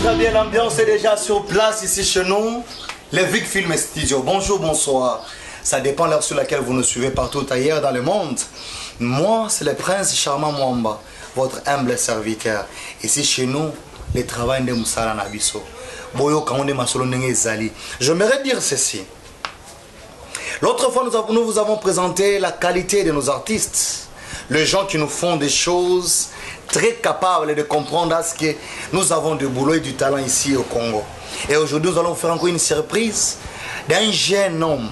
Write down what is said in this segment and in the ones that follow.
très bien, l'ambiance est déjà sur place ici chez nous. Les Vic Film Studio. Bonjour, bonsoir. Ça dépend de l'heure sur laquelle vous nous suivez partout ailleurs dans le monde. Moi, c'est le prince Charmant Mwamba, votre humble serviteur. Ici chez nous, le travail de Moussala Nabiso. J'aimerais dire ceci. L'autre fois, nous vous avons présenté la qualité de nos artistes. Les gens qui nous font des choses très capables de comprendre ce que nous avons du boulot et du talent ici au Congo. Et aujourd'hui, nous allons vous faire encore une surprise d'un jeune homme,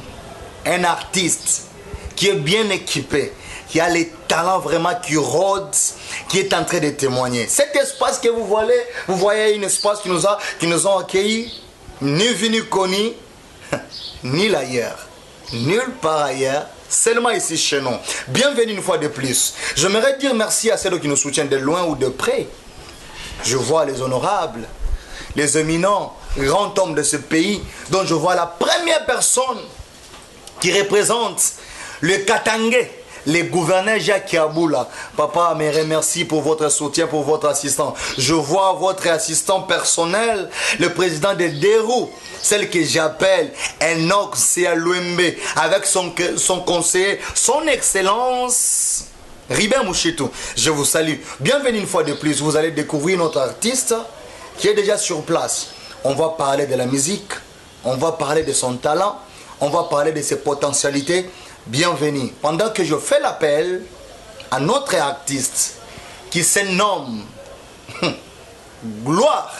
un artiste qui est bien équipé, qui a les talents vraiment qui rôdent, qui est en train de témoigner. Cet espace que vous voyez un espace qui nous ont accueillis, ni vu ni connu, ni ailleurs, nulle part ailleurs, seulement ici chez nous. Bienvenue une fois de plus. J'aimerais dire merci à ceux qui nous soutiennent de loin ou de près. Je vois les honorables, les éminents, grands hommes de ce pays, dont je vois la première personne qui représente le Katangé, le gouverneur Jacques Aboula. Papa, me remercie pour votre soutien, pour votre assistant. Je vois votre assistant personnel, le président de Derou, celle que j'appelle Enoch Sealouembe, avec son conseiller, son excellence, Ribin Mouchitou. Je vous salue. Bienvenue une fois de plus. Vous allez découvrir notre artiste qui est déjà sur place. On va parler de la musique, on va parler de son talent, on va parler de ses potentialités. Bienvenue. Pendant que je fais l'appel à notre artiste qui se nomme Gloire,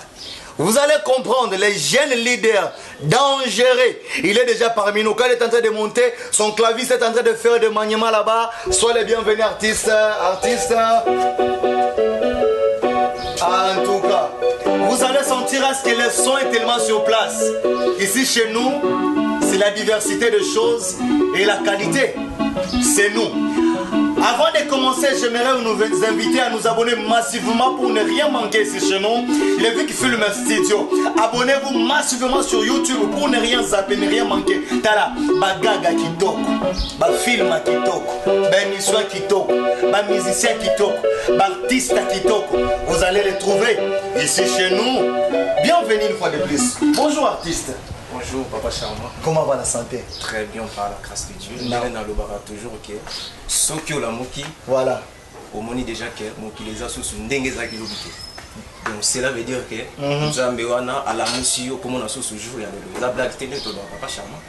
vous allez comprendre les jeunes leaders dangereux. Il est déjà parmi nous. Quand il est en train de monter, son clavier est en train de faire de maniement là-bas. Soyez les bienvenus artistes. En tout cas, vous allez sentir à ce que le son est tellement sur place. Ici chez nous, c'est la diversité de choses et la qualité. C'est nous. Avant de commencer, j'aimerais nous inviter à nous abonner massivement pour ne rien manquer ici chez nous. Les Vic Film Studio. Abonnez-vous massivement sur YouTube pour ne rien zapper, ne rien manquer. Tala, bagaga kitoko, ba film kitoko, ba histoire kitoko, ba musicien kitoko, ba artiste kitoko. Vous allez les trouver ici chez nous. Bienvenue une fois de plus. Bonjour artiste. Bonjour Papa Charmant. Comment va la santé? Très bien par la grâce de Dieu. Nous allons toujours ok. Sokyo la moki. Voilà. Au moni déjà que moki les asos ndengeza kilobité. Donc cela veut dire que nous avons à la moussi comme on a sous jour il y a la blague tenue de Papa Charmant.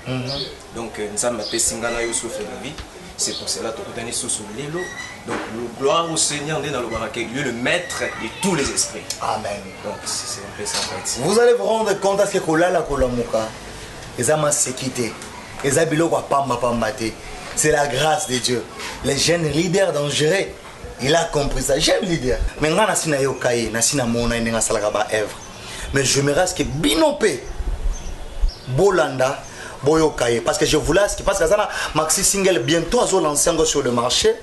Donc nous avons appelé Singana Youssouf la vie. C'est pour cela que nous avons sous l'élo. Donc gloire au Seigneur dans le baraké, lui le maître de tous les esprits. Amen. Donc c'est un peu ça en fait. Vous allez vous rendre compte à ce que Kolala Kolamuka, les amas séquité, les habilos pamba pambate. C'est la grâce de Dieu. Les jeunes leaders dangereux, il a compris ça. Jeune leader. Mais nga nasina yokaye, nasina mona inenga salagaba œuvre. Mais je me reste que binopé, Bolanda. Parce que je voulais, parce que ça maxi single bientôt à lancer sur le marché.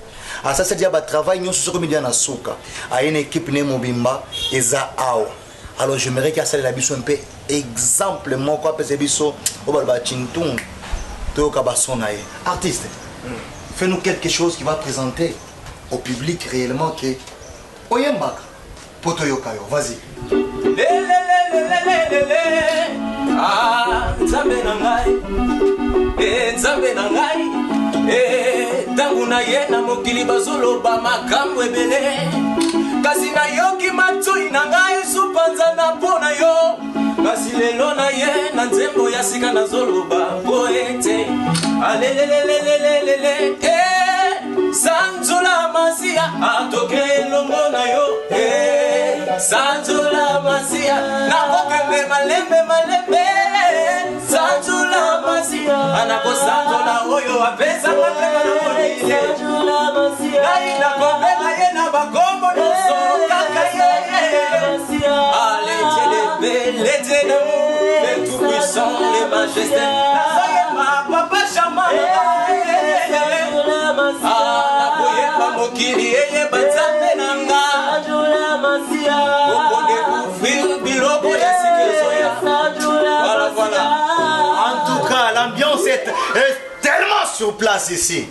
À ça c'est dire bah travail nous sur comédien à Souka. À une équipe né Mobimba et za ao. Alors j'aimerais qu'il y ait la biso un peu exemple moi quoi parce que biso au balba chintung to kabasonaye. Artiste. Fais-nous quelque chose qui va présenter au public réellement que Oyembaka poto yokayo. Vas-y. Ah, Nzambe na ngai, Nzambe na ngai, tangu na ye na mokili bazoloba makambo ebele, kasi na yoki matui na ngai supanza na pona yo, kasi lelo na ye na nzembo ya sika na zoloba poete, alelelelelelele, sanzula masia atoke longo na yo, sanzula masia na kokembe malembe sanzula masia anako sanzula oyo apesa malembe na polisi sanzula masia na kokembe ye na bakombo noso kaka ye allez les tout puissant les majestés ma Papa Charmant na koyeba mokili ye banzambe na nga sanzula masia en tout cas, l'ambiance est tellement sur place ici.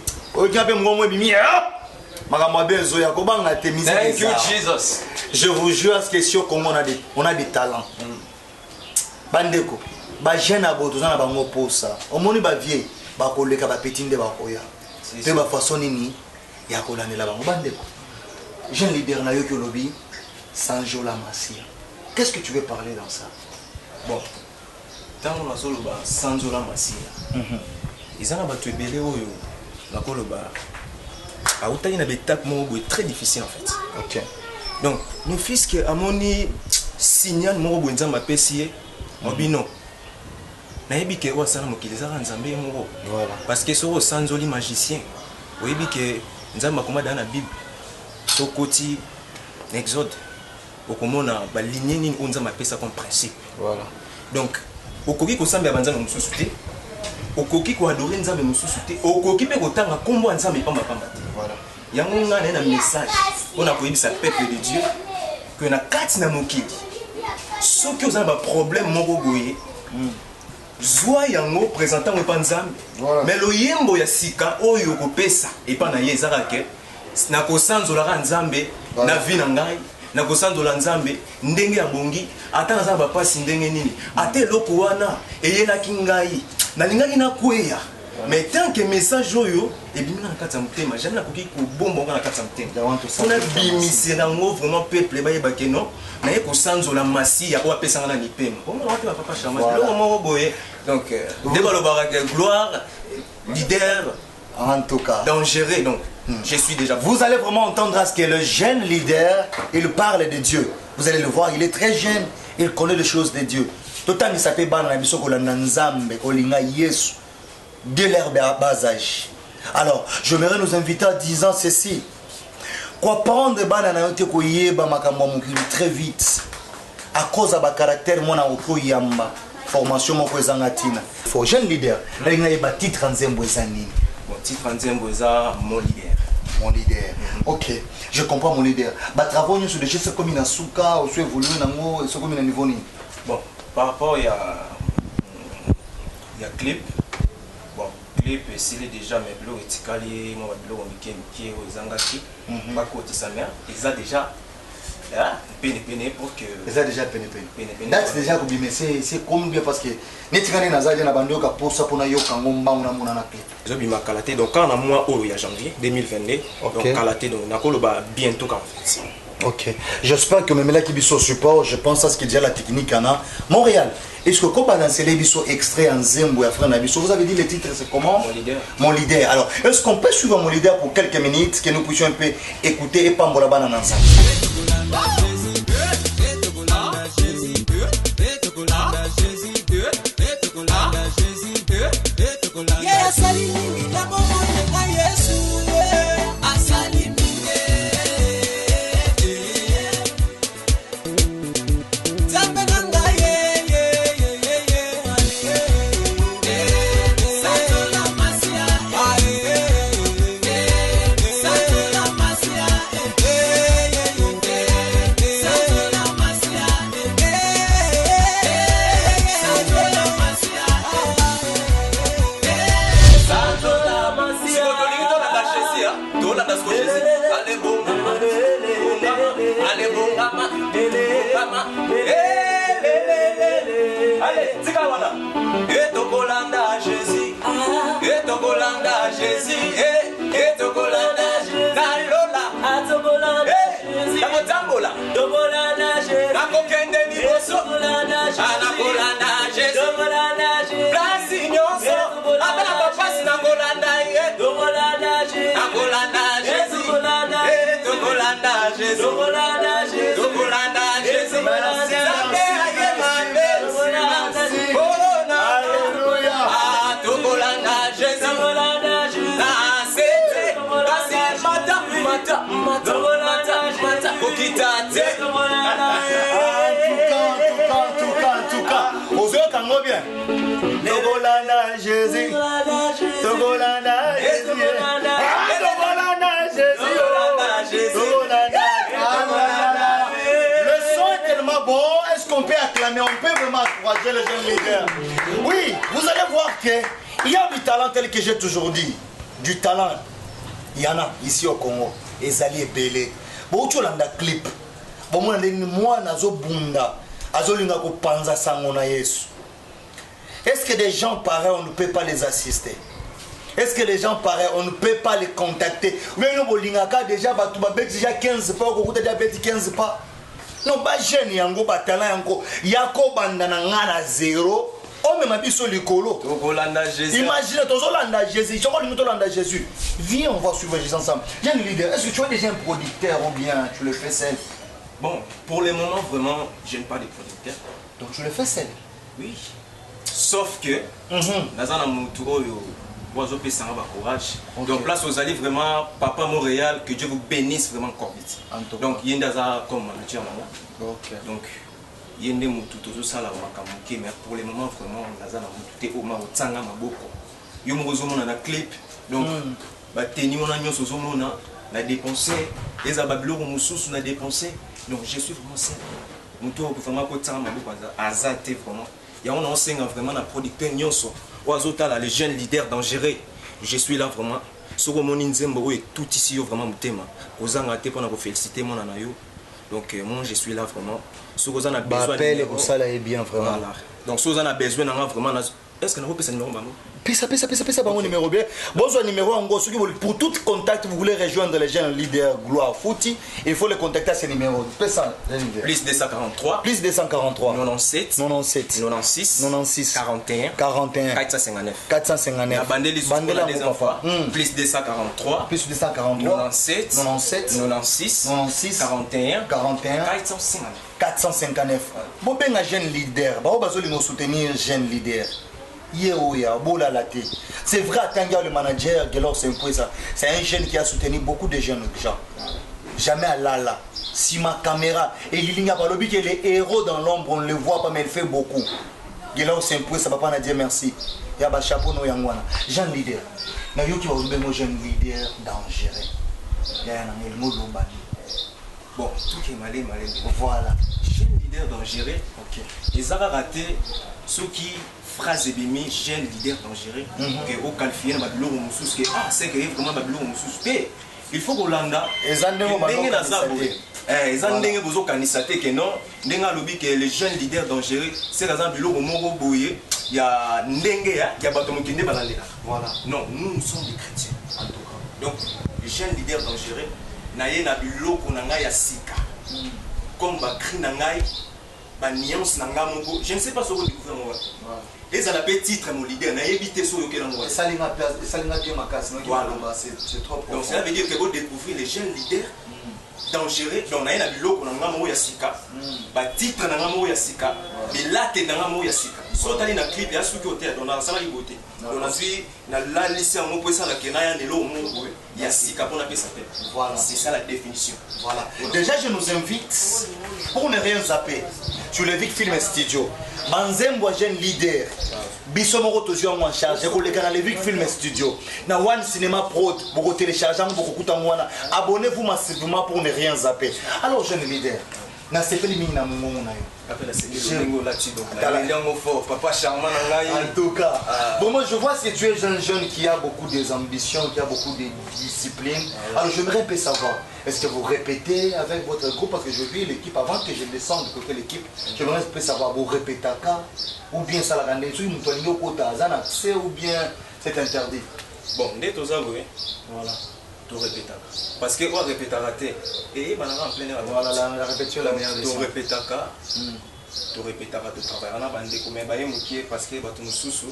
Thank you, Jesus. Je vous jure à ce que sur Congo on a des talents. Bandeko, ba jeune abo tozana bango posa. Omoni ba vie, ba koleka ba petinde ba koya. Te ba façon nini ya kolanela bango bandeko. Jeune leader na yo ki lobby Sanjola Masia. Qu'est-ce que tu veux parler dans ça? Bon. Tant on a solo ba Sanjola Masia. Ils en ont battu belé oyo. Na koloba. A utani na betap mo très difficile en fait. OK. Donc, nos fils qui amoni signal mo bo nzamba pesier. Mobino. Nayebi ke wa sana mokiliza nzambe mo. Voilà. Parce que soro Sanzoli magicien. Oyebi ke nzamba koma dans la Bible. Tokoti Exode. Okomona ba lignée nini onzamba pesa comme principe. Voilà. Donc, okoki ko samba banza na mususu te. Okoki ko adorer nzambe mususu te. Okoki pe ko tanga kombo nzambe pamba pamba te. Voilà. Yango nga na message. On a koyebisa peuple de Dieu que na kati na mokili. Ceux qui ont un problème moko boye. Zwa yango présentant we panzambe. Mais lo yembo ya sika oyo ko pesa et pa na yezaka ke na ko sanzola nzambe na vie na ngai. Na ko sanzola nzambe ndenge ya bongi ata na zamba pasi ndenge nini. Ate loko wana eyela kingai. Na lingaki na kweya. Mais tant que message oyo et bien na kati ya mutema jamais na koki ko bombo na kati ya mutema. On a bimisé nango vraiment peuple ba yeba ke non na ye ko sanzola Masia ko apesa na nipema. On va te papa chama. Le moment boye. Donc débat le barak gloire leader en tout cas dangereux donc je suis déjà. Vous allez vraiment entendre à ce que le jeune leader il parle de Dieu. Vous allez le voir, il est très jeune, il connaît les choses de Dieu. Tout temps il s'appelle bana biso ko la nzambe ko linga Yesu. De l'herbe à bas âge. Alors, j'aimerais nous inviter en disant ceci. Quoi prendre banana ko yeba makambo mukili très vite. À cause de ba caractère mona oko yamba. Formation moko ezangatina. Faut jeune leader. Na linga yeba titre nzembo ezanini. Mon titre nzembo eza mon leader. Mon leader. OK. Je comprends mon leader. Ba travaux sur des choses comme na suka, ou soit évoluer nango, so comme na niveau ni. Bon, par rapport il y a clip. Clip s'il est déjà mes blogs etikali moi blogs mike ozangaki pas côté sa mère ils a déjà pene pour que ils a déjà pene date déjà ko bimese c'est comme bien parce que netikane nazali na bando ka pour ça pona yoka ngomba na mona na clip zo bima kalaté donc quand on a mois au ya janvier 2022 donc kalaté donc nakoloba bientôt quand fait. OK. J'espère que même là qui biso support, je pense à ce qu'il y a la technique à Montréal. Est-ce que quand on a les biso extrait en Zembo et Frana biso, vous avez dit le titre c'est comment? Mon leader. Mon leader. Alors, est-ce qu'on peut suivre mon leader pour quelques minutes que nous puissions un peu écouter et pas m'bola ensemble? Mais on peut vraiment encourager les jeunes leaders. Oui, vous allez voir qu'il y a du talent tel que j'ai toujours dit. Du talent, il y en a ici au Congo. ezali ebele boutolanda clip bomona ndenge mwana azobunda azolinga kopanza sango na Yesu. Est-ce que des gens pareils on ne peut pas les assister? Est-ce que les gens pareils on ne peut pas les contacter? Oui, nous bolingaka déjà batu babeti déjà 15 pas ko kuta déjà beti 15 pas. Non ba jeune yango batala yango yako banda na ngana zéro. Oh mais ma biso likolo. Imagine tozolanda Jésus, choko limito landa Jésus. Viens, on va suivre Jésus ensemble. Jeune leader, est-ce que tu es déjà un producteur ou bien tu le fais seul? Bon, pour le moment vraiment, je n'ai pas de producteur. Donc tu le fais seul? Oui. Sauf que nazana mutu oyo bozo pesa ba courage. Donc là vous allez vraiment papa Montréal, que Dieu vous bénisse vraiment encore vite. Donc yendaza comme manager maman. OK. Donc yende mutu tozo sala makamuke mais pour le moment vraiment nazana mutu te o ma otanga maboko. Yo mozo mona na clip. Donc ba teni mona nyoso zo mona na dépenser les ababiloko mususu na dépenser. Donc je suis vraiment seul. Mutu o vraiment ko tanga maboko azate vraiment. Il y a un enseignant vraiment un producteur nyonso oazotala les jeunes leaders dangereux. Je suis là vraiment soko moni nzembo et tout ici vraiment mutema kozanga te pona ko féliciter mon anayo. Donc moi je suis là vraiment soko za na besoin appel au sala est bien vraiment. Voilà. Donc soko za na besoin na vraiment est-ce que na repesa numéro bango? Pesa bango numéro bien. Bonjour numéro en gros pour tout contact vous voulez rejoindre les jeunes leaders Gloire Fouti, il faut les contacter à ce numéro. Pesa plus 243 plus 243 97 96 41 459 bandeli des enfants plus 243 97 96 41 459 bon benga jeune leader ba bazolingo soutenir jeune leader. C'est vrai, Tangia le manager, c'est un jeune qui a soutenu beaucoup de jeunes gens. Jamais à Lala. Si ma caméra, et il n'y a pas le but que les héros dans l'ombre, on ne le voit pas, mais il fait beaucoup. Gelor s'impose, ça va pas dire merci. Il y a un chapeau, no yangwana. Jeune leader. Mais il y a un jeune leader dangereux. Il y a un mot lombani. Bon, tout qui est malin. Voilà. Jeune leader dangereux, ok. Ils ont raté ceux qui. Phrase bimi jeune leader dangereux que au qualifier na babilo mususu que c'est que vraiment babilo mususu il faut Rolanda ndenge na zabo ndenge bozo kanisa te que non ndenge alobi que les jeunes leaders dangereux c'est dans biloko moko boye ya ndenge ya bato mokende balandela. Voilà. Non, nous sommes des chrétiens en tout cas. Donc les jeunes leaders dangereux na ye na biloko na ngai ya sika comme ba cri na ngai ba nuance na ngamoko je ne sais pas ce que vous découvrez moi. Et ça l'appelle titre mon leader n'a évité sur lequel on voit. Ça bien ma casse, c'est trop profond. Donc cela veut dire que vous découvrez les jeunes leaders dangereux. Donc on a un biloko na ngamo ya sika, ba titre na ngamo ya sika, mais là t'es na ngamo ya sika. So tali na clip ya suki hotel donc na sala liboté. Donc on suit na la lycée en mot ça la kenaya nelo mo ya sika pour na pesa tête. Voilà, c'est ça la définition. Voilà. Déjà je nous invite pour ne rien zapper sur le Vic Film Studio. Banzembo jeune leader. Bisomoro toujours en charge. Je collègue dans le Vic Film Studio. Na One Cinema Pro pour télécharger pour kuta mwana. Abonnez-vous massivement pour ne rien zapper. Alors jeune leader. Na sepeli mingi na mungu na yo. Appelle la lingo là-dessus donc. La lingo fort, papa charmant na ngai. En tout cas, bon moi je vois que tu es un jeune qui a beaucoup d'ambitions, qui a beaucoup de discipline. Alors j'aimerais un peu savoir, est-ce que vous répétez avec votre groupe parce que je vis l'équipe avant que je descende de côté l'équipe. J'aimerais un peu savoir vous répétez à ou bien ça la rende sur une toile au côté c'est ou bien c'est interdit. Bon, dès aux avoués. Voilà. Tout répéter parce que on répétera raté et banana en plein air. Voilà la répétition la meilleure des tout répétera tout répétera de travail on a bandé comme baye mukie parce que bato mususu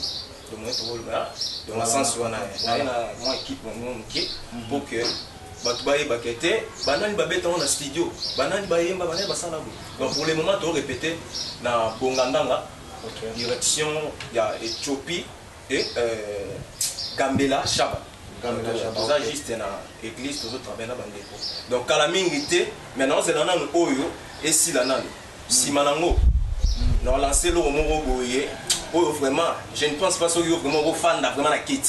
de moi tout là dans le sens où on a moi équipe moi mukie pour que bato baye bakete banani babeta on a studio banani baye mba banani basala donc pour le moment tout répéter na bongandanga direction il y a Éthiopie et Gambela Chaba. Ça juste dans l'église, tous autres travaillent dans donc, à la minute, maintenant c'est dans le oyo et si la nan, si manango, nous avons lancé le mot boye, vraiment, je ne pense pas que vous vraiment fan vraiment la kit.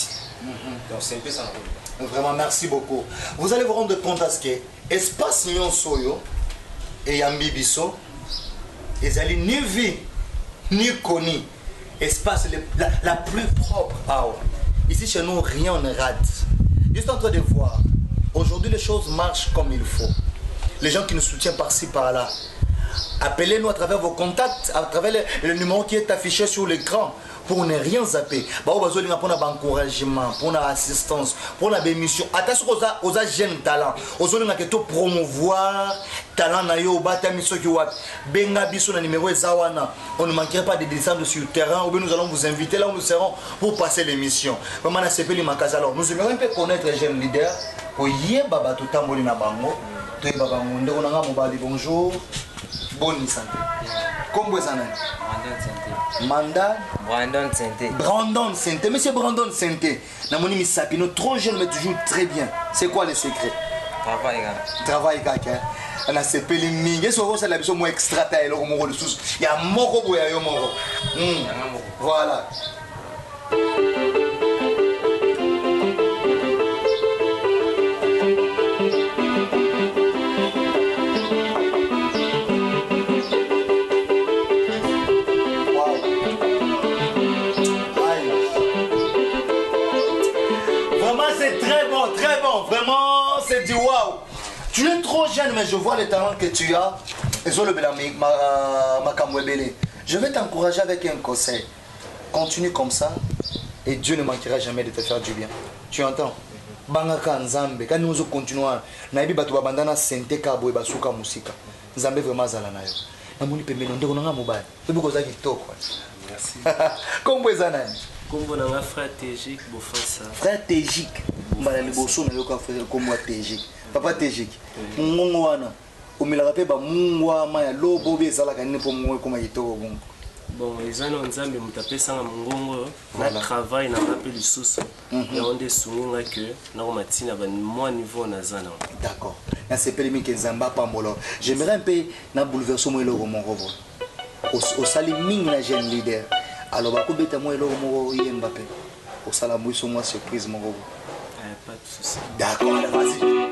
Donc c'est un peu ça. Vraiment, merci beaucoup. Vous allez vous rendre compte à ce que espace Nyon Soyo et Yambi Bisso, ils n'ont ni vu ni connu espace la plus propre. Ici chez nous, rien ne rate. Juste en train de voir Aujourd'hui, les choses marchent comme il faut. Les gens qui nous soutiennent par-ci, par-là, appelez-nous à travers vos contacts, à travers le numéro qui est affiché sur l'écran pour ne rien zapper. Pour encouragement, pour assistance, pour la bémission. Attention aux jeunes talents. Aux jeunes qui sont promouvoir talent na yo bata miso ki wat benga biso na numéro ezawana. On ne manquera pas de descendre sur le terrain ou bien nous allons vous inviter là où nous serons pour passer l'émission. Vraiment na sepeli makaza. Alors nous aimerions un peu connaître les jeunes leaders. Oye baba to tamboli na bango. To baba monde on nga mobali bonjour. Bonne santé. Comment vous allez? Mandat Brandon Santé. Brandon Santé. Monsieur Brandon Santé. Namoni Misapino, trop jeune mais toujours très bien. C'est quoi le secret? Travail. Travail kaka. On a ces pelings. Est-ce que vous avez besoin moins extra taille au moro de sous? Il y a moro boya yo moro. Voilà. Vraiment, c'est du waouh. Tu es trop jeune, mais je vois les talents que tu as. Je vais t'encourager avec un conseil. Continue comme ça et Dieu ne manquera jamais de te faire du bien. Tu entends? Bangaka Nzambe, quand nous continuons, naibi batu babandana sente kabo basuka musika. Nzambe vraiment zala nayo. Namoni pembeni ndeko nanga mobile. Ebi koza kitoko. Merci. Kombo ezanani? Kombo nanga frère Tejik Bofasa. Frère Tejik. Mbala liboso na yoka frère kombo Tejik. Papa Tejik. Mungongo wana. Omilaka pe ba mungwa maya lobo bezalaka nini po mungo koma kitoko bongo. Bon, les années on zambe mutapesa nga mungongo na travail na rappel lisusu. Ya onde sunga que na matina ba moi niveau na zana. D'accord. Na sepeli mi kezamba pambolo. J'aimerais un peu na bouleverser moi eloko mon robo. Au sali mingi na jeune leader. Alors ba ko beta moi eloko mo yemba pe. Au sala moi sur moi surprise mon robo. Pas de souci. D'accord, vas-y.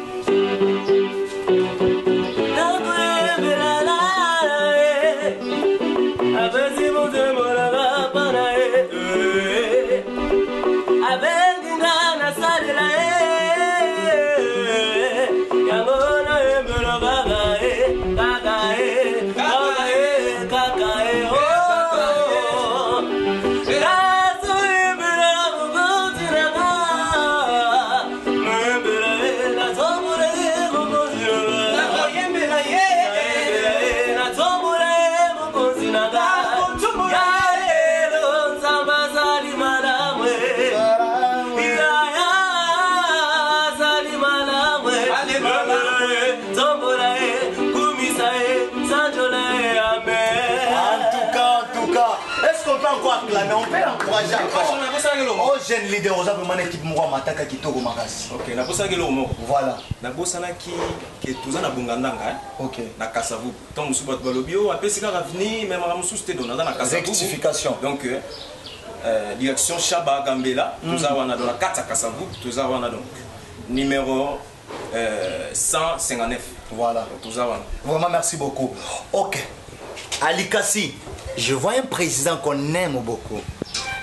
Mais on peut encourager encore. Oh, jeune leader, on a vraiment une équipe moi mataka kitoko makasi. OK, na bosa ngelo mo. Voilà. Na bosa na ki ke tuza na bungandanga. OK. Na Kasavu. Tant musu bat balobio apesi ka revenu même na musu te dona na Kasavu. Rectification. Donc direction Chaba Gambela, tuza wana dans la 4 Kasavu, tuza wana donc numéro 159. Voilà. Tuza wana. Vraiment merci beaucoup. OK. Alikasi, je vois un président qu'on aime beaucoup.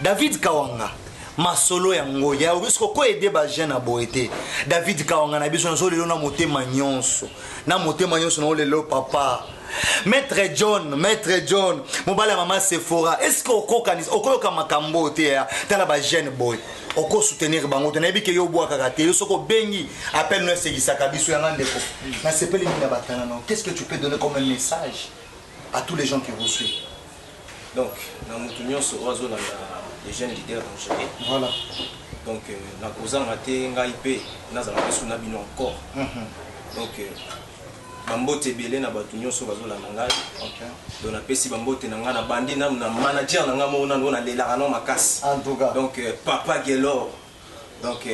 David Kawanga. Masolo yango ya risque ko aider ba jeune à boité. David Kawanga na biso na lelo na motema nyonso. Na motema nyonso na lelo papa. Maître John, mobala maman Sephora. Est-ce que okoyoka makambo te ya tala ba jeune boy. Oko soutenir bango te na bi ke yo bwa kakate. Yo soko bengi appelle nous segisaka biso ya ndeko. Na sepeli mina batana non. Qu'est-ce que tu peux donner comme un message à tous les gens qui vous suivent? Donc, dans notre union, les jeunes leaders ont géré. Voilà. Donc, la cause en été, ngaïpe, n'a pas besoin d'habiller encore. Donc, bambote belé na batunyo so bazola nangai. OK. Donc, na pesi bambote na ngana bandi na manager na ngamo na lela na makasi. En tout cas. Donc, papa Gelor. Donc,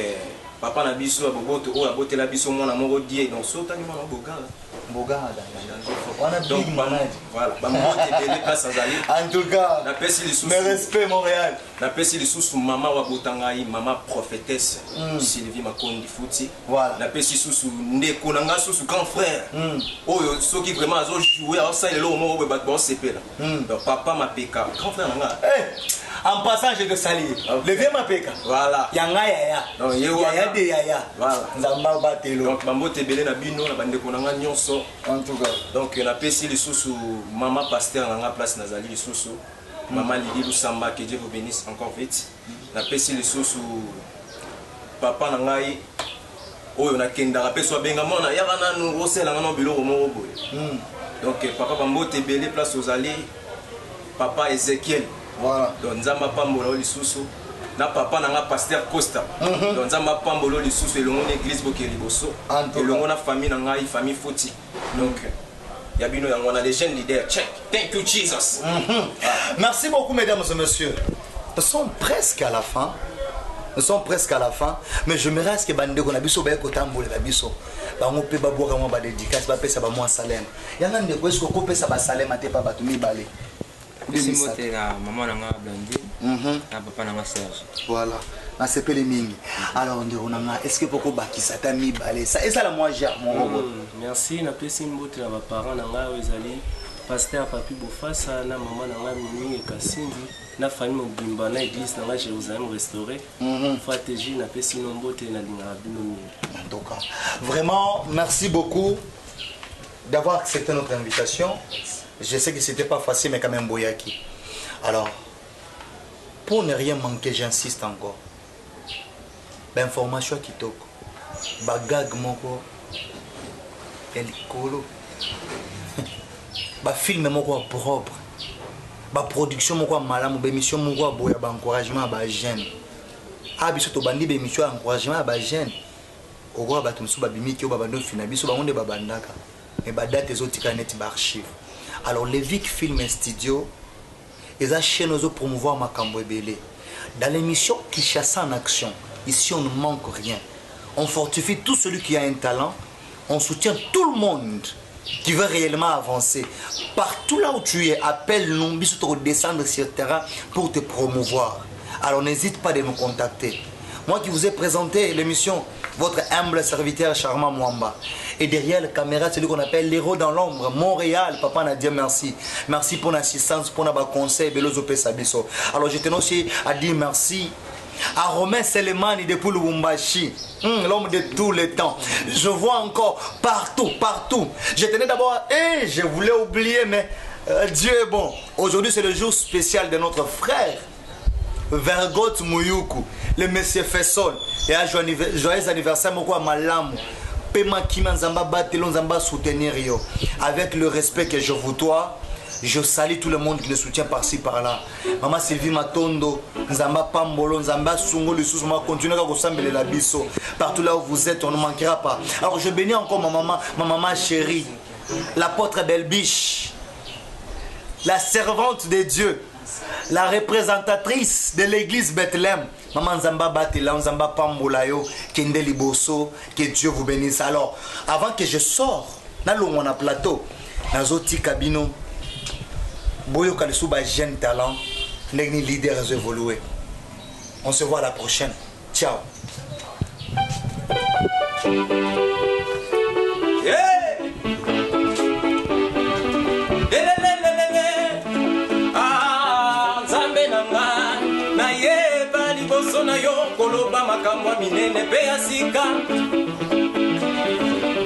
papa na biso aboboto o abote la biso mona moko die. Donc, so tani mona bogala. Bogada. On a big manager. Voilà. Bambote belé place azali. En tout cas. Na pesi les sous. Mes respects Montréal. Na pesi les sous maman wa botangai, maman prophétesse Sylvie Makondi Fouti. Voilà. Na pesi sous ndeko nanga sous grand frère. Oyo soki vraiment azo jouer ça le lomo ba ba CP là. Donc papa ma PK, grand frère nanga. En passant, je te salue. Le vieux Mapeka. Voilà. Yanga Yaya. Non, Yaya de Yaya. Voilà. Nzamba Batelo. Donc, Bambo Tebele na bino, na bande konanga nyonso. En tout cas. Donc, on a pesi les sous maman pasteur na place Nazali les sous. Maman Lili Lusamba, que Dieu vous bénisse encore vite. On a pesi les sous papa nangai. Oh, on a kendara peso benga mona yaka nanu osela ngano biloko moko boye. Donc papa Bambo Tebele place aux allées. Papa Ezekiel. Voilà. Donc nzamba pambolo lisusu. Na papa nanga pasteur Costa. Donc nzamba pambolo lisusu elongo na église bokeli boso. Elongo na famille nanga famille Foti. Donc Yabino yango na les jeunes leaders. Check. Thank you Jesus. Merci beaucoup mesdames et messieurs. Nous sommes presque à la fin. Nous sommes presque à la fin, mais je me reste que bande qu'on a biso ba ko tambola ba biso. Ba ngo pe ba boka mo ba dédicace ba pesa ba mo salem. Yanga ndeko est-ce ko pesa ba salem ate pa ba tumi balé. Si moté na maman nanga Blondine. Na papa nanga Serge. Voilà. Na sepele mingi. Alors ndeko nanga est-ce que poko bakisa ta mi balé. Ça et ça la moi gère mon robot. Merci na pesi mbote na ba parents nanga ezali pasteur Papi Bofasa na maman nanga Mimi et Kasindi. Na famille mobimba na église na Jérusalem restauré. Stratégie na pesi nombote na linga bino. En tout cas, vraiment merci beaucoup d'avoir accepté notre invitation. Je sais que c'était pas facile mais quand même boyaki. Alors pour ne rien manquer, j'insiste encore. L'information qui toque. Bagag moko elikolo. Ba film moko propre. Ba production moko malamu, ba émission moko boya ba encouragement ba jeune. Ah biso to bandi ba émission encouragement ba jeune. Oko ba tumsu ba bimiki o ba bando fina biso ba onde ba bandaka. Et ba date ezotika net ba archive. Alors les Vic Film Studio ils a chaîne aux promouvoir makambo ebele. Dans l'émission Kinshasa en action, ici on ne manque rien. On fortifie tout celui qui a un talent, on soutient tout le monde qui veut réellement avancer. Partout là où tu es, appelle-nous, bisous descendre sur le terrain pour te promouvoir. Alors n'hésite pas de nous contacter. Moi qui vous ai présenté l'émission, votre humble serviteur Charmant Mwamba. Et derrière la caméra, celui qu'on appelle l'héros dans l'ombre, Montréal. Papa Nadia, merci. Merci pour l'assistance, pour notre conseil, Belozo Pesabiso. Alors je tenais aussi à dire merci à Romain Selemani depuis Lubumbashi, l'homme de tous les temps. Je vois encore partout, partout. Je tenais d'abord, je voulais oublier, mais Dieu est bon. Aujourd'hui, c'est le jour spécial de notre frère, Vergot Mouyoukou, le monsieur Fessol. Et à joyeux anniversaire, Moko Malamu. Pema Kima Nzamba Batelon Nzamba soutenir yo. Avec le respect que je vous dois. Je salue tout le monde qui le soutient par-ci par-là. Maman Sylvie Matondo, Nzamba Pambolo, Nzamba Sungo, le sous moi continue à ressembler la biso. Partout là où vous êtes, on ne manquera pas. Alors je bénis encore ma maman chérie, l'apôtre Belbiche, la servante de Dieu, la représentatrice de l'église Bethléem. Maman Nzamba Batela, Nzamba Pambola yo, Kende Liboso, que Dieu vous bénisse. Alors, avant que je sors, dans le plateau, dans Zoti Kabino, Boyo Kalisuba jeune talent, les leaders évolués. On se voit à la prochaine. Ciao. Koloba makamwa minene pe asika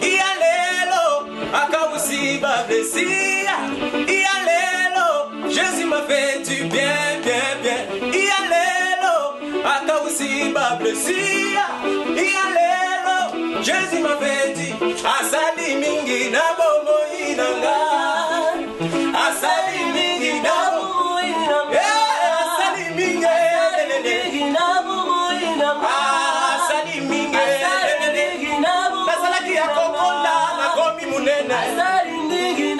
Ialelo akabusiba blesia Ialelo Jésus m'a fait du bien bien bien Ialelo akabusiba blesia Ialelo Jésus m'a fait du asali mingi na bomo inanga Asali mingi na bomo inanga Asali mingi Asali mingi Nasalaki ya kokonda na komi munene Asali mingi